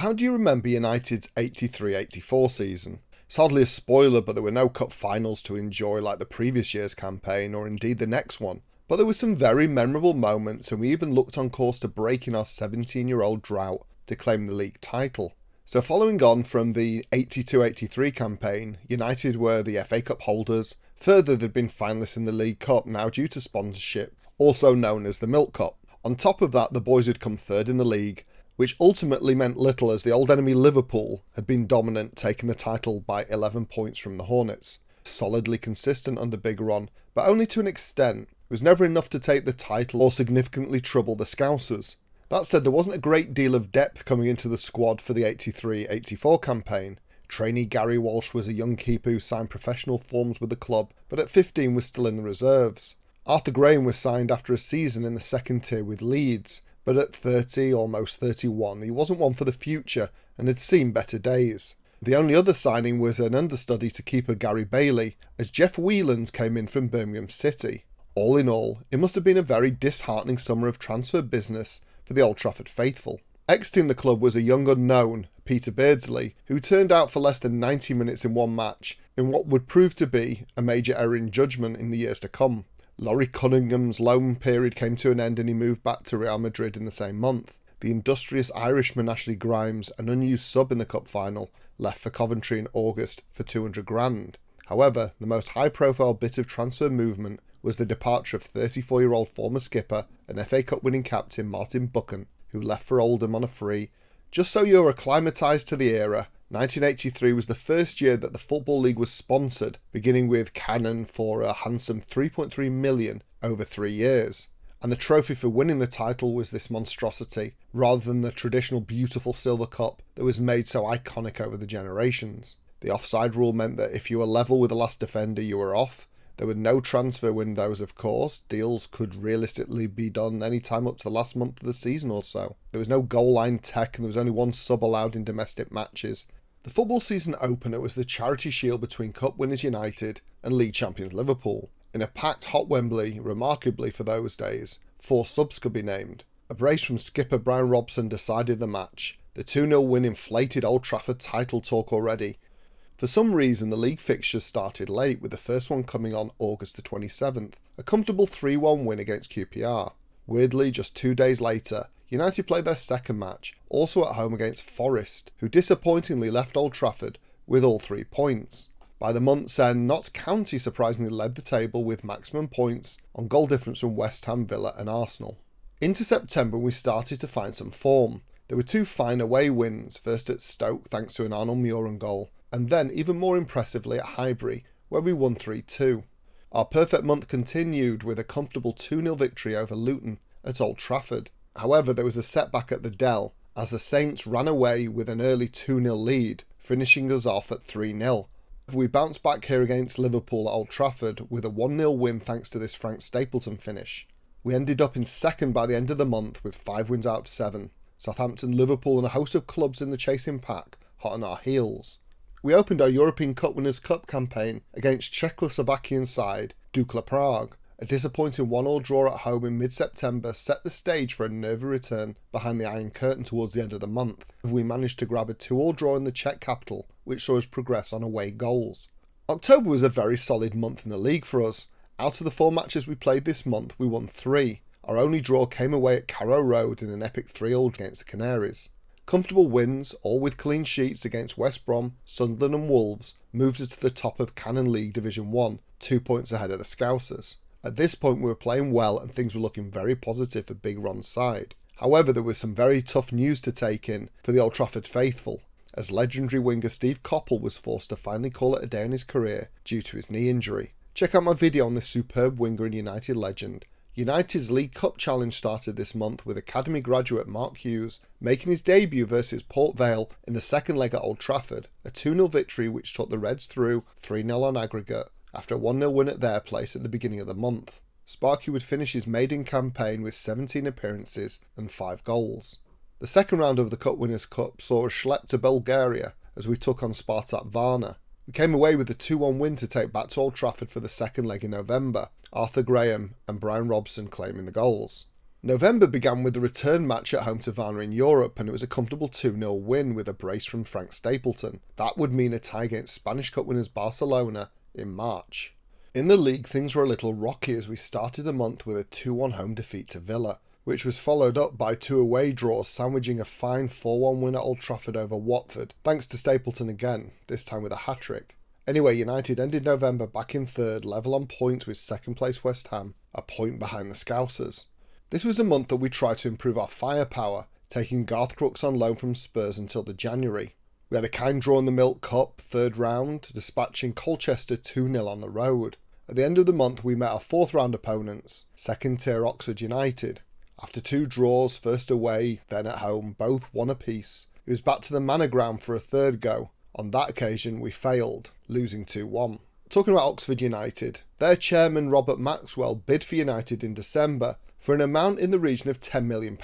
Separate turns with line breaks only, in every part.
How do you remember United's 83-84 season? It's hardly a spoiler, but there were no cup finals to enjoy like the previous year's campaign or indeed the next one. But there were some very memorable moments, and we even looked on course to breaking our 17-year-old drought to claim the league title. So following on from the 82-83 campaign, United were the FA Cup holders. Further, they'd been finalists in the League Cup, now due to sponsorship, also known as the Milk Cup. On top of that, the boys had come third in the league, which ultimately meant little as the old enemy Liverpool had been dominant, taking the title by 11 points from the Hornets. Solidly consistent under Big Ron, but only to an extent. It was never enough to take the title or significantly trouble the Scousers. That said, there wasn't a great deal of depth coming into the squad for the 83-84 campaign. Trainee Gary Walsh was a young keeper who signed professional forms with the club, but at 15 was still in the reserves. Arthur Graham was signed after a season in the second tier with Leeds, but at 30, almost 31, he wasn't one for the future and had seen better days. The only other signing was an understudy to keeper Gary Bailey, as Jeff Whelans came in from Birmingham City. All in all, it must have been a very disheartening summer of transfer business for the Old Trafford faithful. Exiting the club was a young unknown, Peter Beardsley, who turned out for less than 90 minutes in one match in what would prove to be a major error in judgment in the years to come. Laurie Cunningham's loan period came to an end and he moved back to Real Madrid in the same month. The industrious Irishman Ashley Grimes, an unused sub in the cup final, left for Coventry in August for 200 grand. However, the most high-profile bit of transfer movement was the departure of 34-year-old former skipper and FA Cup winning captain Martin Buchan, who left for Oldham on a free. Just so you're acclimatised to the era, 1983 was the first year that the Football League was sponsored, beginning with Canon for a handsome 3.3 million over 3 years. And the trophy for winning the title was this monstrosity, rather than the traditional beautiful silver cup that was made so iconic over the generations. The offside rule meant that if you were level with the last defender, you were off. There were no transfer windows, of course. Deals could realistically be done any time up to the last month of the season or so. There was no goal line tech and there was only one sub allowed in domestic matches. The football season opener was the Charity Shield between Cup winners United and league champions Liverpool. In a packed hot Wembley, remarkably for those days, 4 subs could be named. A brace from skipper Brian Robson decided the match. The 2-0 win inflated Old Trafford title talk already. For some reason, the league fixtures started late, with the first one coming on August the 27th, a comfortable 3-1 win against QPR. Weirdly, just 2 days later, United played their second match, also at home against Forest, who disappointingly left Old Trafford with all 3 points. By the month's end, Notts County surprisingly led the table with maximum points on goal difference from West Ham, Villa and Arsenal. Into September, we started to find some form. There were 2 fine away wins, first at Stoke thanks to an Arnold Muren goal, and then even more impressively at Highbury, where we won 3-2. Our perfect month continued with a comfortable 2-0 victory over Luton at Old Trafford. However, there was a setback at the Dell, as the Saints ran away with an early 2-0 lead, finishing us off at 3-0. We bounced back here against Liverpool at Old Trafford with a 1-0 win thanks to this Frank Stapleton finish. We ended up in second by the end of the month with 5 wins out of 7. Southampton, Liverpool and a host of clubs in the chasing pack hot on our heels. We opened our European Cup Winners' Cup campaign against Czechoslovakian side Dukla Prague. A disappointing 1-1 draw at home in mid-September set the stage for a nervy return behind the Iron Curtain towards the end of the month. We managed to grab a 2-2 draw in the Czech capital, which saw us progress on away goals. October was a very solid month in the league for us. Out of the 4 matches we played this month, we won 3. Our only draw came away at Carrow Road in an epic 3-0 against the Canaries. Comfortable wins, all with clean sheets against West Brom, Sunderland and Wolves, moved us to the top of Canon League Division 1, 2 points ahead of the Scousers. At this point we were playing well and things were looking very positive for Big Ron's side. However, there was some very tough news to take in for the Old Trafford faithful, as legendary winger Steve Coppell was forced to finally call it a day in his career due to his knee injury. Check out my video on this superb winger and United legend. United's League Cup challenge started this month with Academy graduate Mark Hughes making his debut versus Port Vale in the second leg at Old Trafford, a 2-0 victory which took the Reds through 3-0 on aggregate after a 1-0 win at their place at the beginning of the month. Sparky would finish his maiden campaign with 17 appearances and 5 goals. The second round of the Cup Winners' Cup saw us schlep to Bulgaria as we took on Spartak Varna. We came away with a 2-1 win to take back to Old Trafford for the second leg in November, Arthur Graham and Brian Robson claiming the goals. November began with the return match at home to Varna in Europe, and it was a comfortable 2-0 win with a brace from Frank Stapleton. That would mean a tie against Spanish Cup winners Barcelona in March. In the league, things were a little rocky as we started the month with a 2-1 home defeat to Villa, which was followed up by 2 away draws, sandwiching a fine 4-1 win at Old Trafford over Watford, thanks to Stapleton again, this time with a hat-trick. Anyway, United ended November back in third, level on points with second place West Ham, a point behind the Scousers. This was a month that we tried to improve our firepower, taking Garth Crooks on loan from Spurs until the January. We had a kind draw in the Milk Cup, third round, dispatching Colchester 2-0 on the road. At the end of the month, we met our fourth round opponents, second tier Oxford United. After 2 draws, first away, then at home, both 1 apiece, it was back to the Manor Ground for a third go. On that occasion, we failed, losing 2-1. Talking about Oxford United, their chairman Robert Maxwell bid for United in December for an amount in the region of £10 million.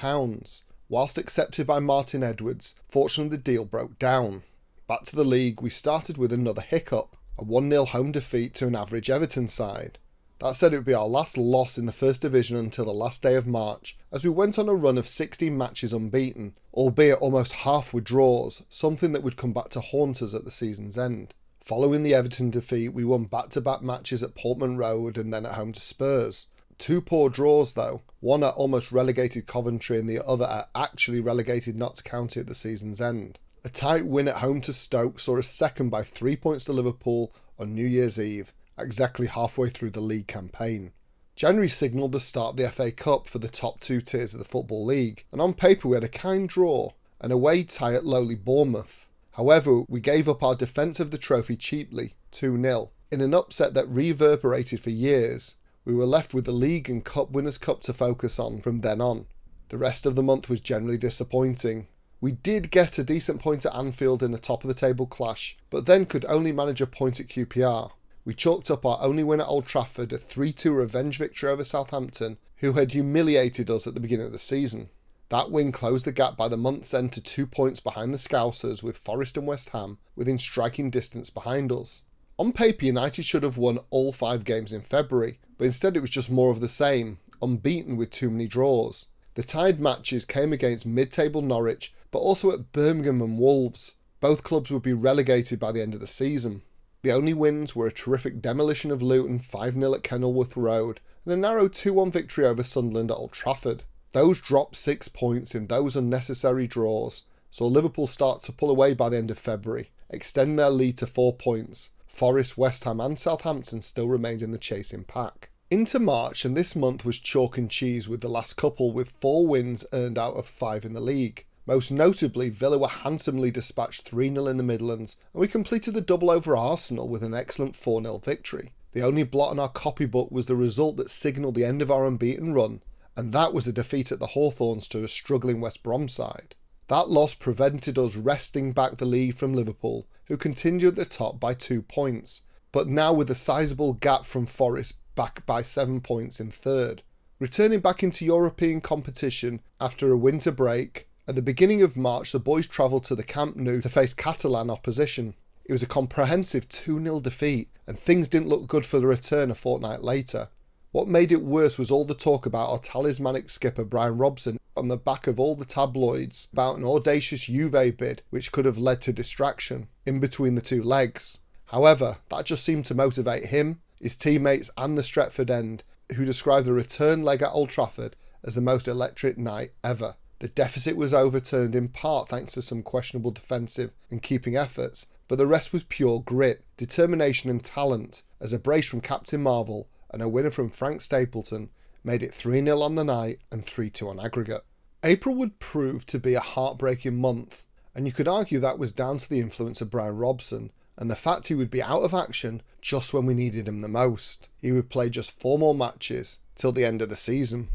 Whilst accepted by Martin Edwards, fortunately the deal broke down. Back to the league, we started with another hiccup, a 1-0 home defeat to an average Everton side. That said, it would be our last loss in the First Division until the last day of March, as we went on a run of 16 matches unbeaten, albeit almost half were draws, something that would come back to haunt us at the season's end. Following the Everton defeat, we won back-to-back matches at Portman Road and then at home to Spurs. 2 poor draws though, one at almost relegated Coventry and the other at actually relegated Notts County at the season's end. A tight win at home to Stoke saw us second by 3 points to Liverpool on New Year's Eve, exactly halfway through the league campaign. January signalled the start of the FA Cup for the top 2 tiers of the Football League, and on paper we had a kind draw, an away tie at lowly Bournemouth. However, we gave up our defence of the trophy cheaply, 2-0. In an upset that reverberated for years, we were left with the League and Cup Winners' Cup to focus on from then on. The rest of the month was generally disappointing. We did get a decent point at Anfield in a top-of-the-table clash, but then could only manage a point at QPR. We chalked up our only win at Old Trafford, a 3-2 revenge victory over Southampton, who had humiliated us at the beginning of the season. That win closed the gap by the month's end to 2 points behind the Scousers, with Forest and West Ham within striking distance behind us. On paper, United should have won all 5 games in February, but instead it was just more of the same, unbeaten with too many draws. The tied matches came against mid-table Norwich, but also at Birmingham and Wolves. Both clubs would be relegated by the end of the season. The only wins were a terrific demolition of Luton 5-0 at Kenilworth Road and a narrow 2-1 victory over Sunderland at Old Trafford. Those dropped 6 points in those unnecessary draws saw Liverpool start to pull away by the end of February, extending their lead to 4 points. Forest, West Ham and Southampton still remained in the chasing pack. Into March, and this month was chalk and cheese with the last couple, with 4 wins earned out of 5 in the league. Most notably, Villa were handsomely dispatched 3-0 in the Midlands, and we completed the double over Arsenal with an excellent 4-0 victory. The only blot on our copybook was the result that signalled the end of our unbeaten run, and that was a defeat at the Hawthorns to a struggling West Brom side. That loss prevented us wresting back the lead from Liverpool, who continued at the top by 2 points, but now with a sizable gap from Forest back by 7 points in third. Returning back into European competition after a winter break, at the beginning of March the boys travelled to the Camp Nou to face Catalan opposition. It was a comprehensive 2-0 defeat, and things didn't look good for the return a fortnight later. What made it worse was all the talk about our talismanic skipper Brian Robson on the back of all the tabloids about an audacious Juve bid which could have led to distraction in between the 2 legs. However, that just seemed to motivate him, his teammates and the Stretford end, who described the return leg at Old Trafford as the most electric night ever. The deficit was overturned in part thanks to some questionable defensive and keeping efforts, but the rest was pure grit, determination and talent, as a brace from Captain Marvel and a winner from Frank Stapleton made it 3-0 on the night and 3-2 on aggregate. April would prove to be a heartbreaking month, and you could argue that was down to the influence of Brian Robson and the fact he would be out of action just when we needed him the most. He would play just 4 more matches till the end of the season.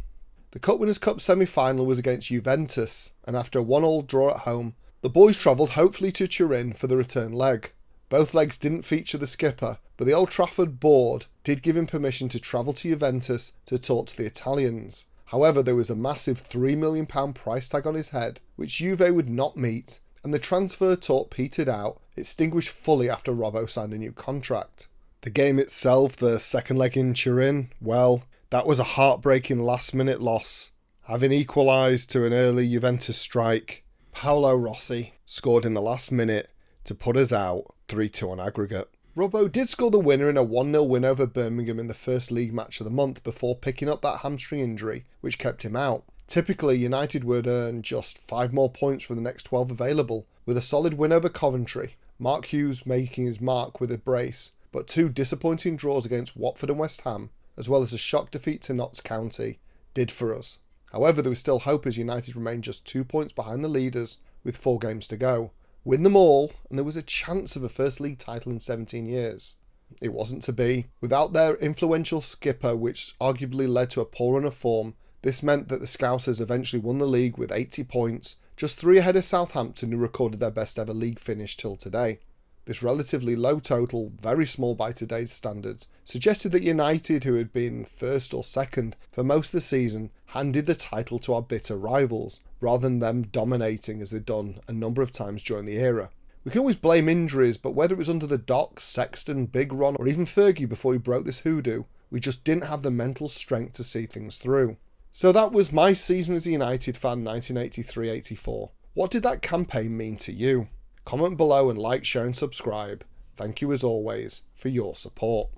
The Cup Winners' Cup semi-final was against Juventus, and after a 1-1 draw at home, the boys travelled hopefully to Turin for the return leg. Both legs didn't feature the skipper, but the Old Trafford board did give him permission to travel to Juventus to talk to the Italians. However, there was a massive £3 million price tag on his head, which Juve would not meet, and the transfer talk petered out, extinguished fully after Robbo signed a new contract. The game itself, the second leg in Turin, well, that was a heartbreaking last-minute loss. Having equalised to an early Juventus strike, Paolo Rossi scored in the last minute to put us out 3-2 on aggregate. Robbo did score the winner in a 1-0 win over Birmingham in the first league match of the month before picking up that hamstring injury which kept him out. Typically, United would earn just 5 more points from the next 12 available, with a solid win over Coventry, Mark Hughes making his mark with a brace, but 2 disappointing draws against Watford and West Ham, as well as a shock defeat to Notts County, did for us. However, there was still hope as United remained just 2 points behind the leaders with 4 games to go. Win them all, and there was a chance of a first league title in 17 years. It wasn't to be. Without their influential skipper, which arguably led to a poor run of form, this meant that the Scousers eventually won the league with 80 points, just 3 ahead of Southampton, who recorded their best ever league finish till today. This relatively low total, very small by today's standards, suggested that United, who had been first or second for most of the season, handed the title to our bitter rivals, rather than them dominating as they'd done a number of times during the era. We can always blame injuries, but whether it was under the Docks, Sexton, Big Ron, or even Fergie before he broke this hoodoo, we just didn't have the mental strength to see things through. So that was my season as a United fan, 1983-84. What did that campaign mean to you? Comment below and like, share and subscribe. Thank you as always for your support.